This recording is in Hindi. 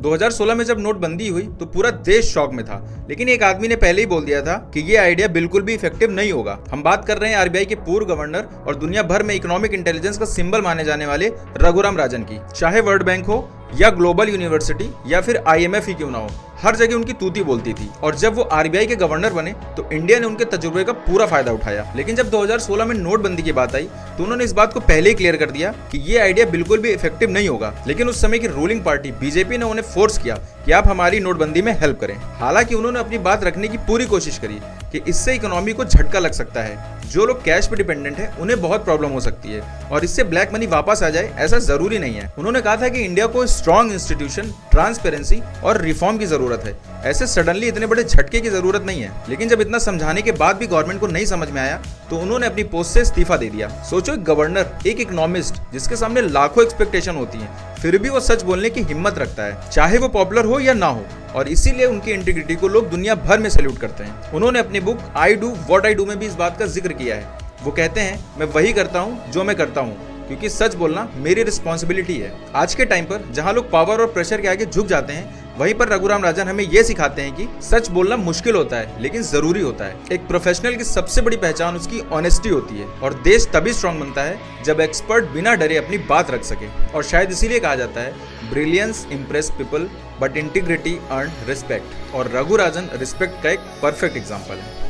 2016 में जब नोटबंदी हुई तो पूरा देश शॉक में था, लेकिन एक आदमी ने पहले ही बोल दिया था कि ये आइडिया बिल्कुल भी इफेक्टिव नहीं होगा। हम बात कर रहे हैं आरबीआई के पूर्व गवर्नर और दुनिया भर में इकोनॉमिक इंटेलिजेंस का सिंबल माने जाने वाले रघुराम राजन की। चाहे वर्ल्ड बैंक हो या ग्लोबल यूनिवर्सिटी या फिर आईएमएफ ही क्यों ना हो, हर जगह उनकी तूती बोलती थी। और जब वो आरबीआई के गवर्नर बने तो इंडिया ने उनके तजुर्बे का पूरा फायदा उठाया। लेकिन जब 2016 में नोटबंदी की बात आई तो उन्होंने इस बात को पहले ही क्लियर कर दिया कि ये आइडिया बिल्कुल भी इफेक्टिव नहीं होगा। लेकिन उस समय की रूलिंग पार्टी बीजेपी ने उन्हें फोर्स किया कि आप हमारी नोटबंदी में हेल्प करें। हालांकि उन्होंने अपनी बात रखने की पूरी कोशिश करी कि इससे इकोनॉमी को झटका लग सकता है। जो लोग कैश पे डिपेंडेंट है उन्हें बहुत प्रॉब्लम हो सकती है और इससे ब्लैक मनी वापस आ जाए ऐसा जरूरी नहीं है। उन्होंने कहा था कि इंडिया को स्ट्रॉन्ग इंस्टीट्यूशन, ट्रांसपेरेंसी और रिफॉर्म की जरूरत है। ऐसे सडनली इतने बड़े झटके की जरूरत नहीं है। लेकिन जब इतना समझाने के बाद भी गवर्नमेंट को नहीं समझ में आया तो उन्होंने अपनी पोस्ट से इस्तीफा दे दिया। सोचो, एक गवर्नर, एक इकोनॉमिस्ट जिसके सामने लाखों एक्सपेक्टेशन होती हैं, फिर भी वो सच बोलने की हिम्मत रखता है, चाहे वो पॉपुलर हो या ना हो। और इसीलिए उनकी इंटीग्रिटी को लोग दुनिया भर में सैल्यूट करते हैं। उन्होंने अपनी book I do what I do में भी इस बात का जिक्र किया है। वो कहते हैं, मैं वही करता हूँ जो मैं करता हूँ, क्योंकि सच बोलना मेरी रिस्पॉन्सिबिलिटी है। आज के टाइम पर जहाँ लोग पावर और प्रेशर के आगे झुक जाते हैं, वहीं पर रघुराम राजन हमें यह सिखाते हैं कि सच बोलना मुश्किल होता है लेकिन जरूरी होता है। एक प्रोफेशनल की सबसे बड़ी पहचान उसकी ऑनेस्टी होती है और देश तभी स्ट्रांग बनता है जब एक्सपर्ट बिना डरे अपनी बात रख सके। और शायद इसीलिए कहा जाता है, brilliance impress people but integrity earn respect. और रघु राजन रिस्पेक्ट का एक परफेक्ट एग्जाम्पल है।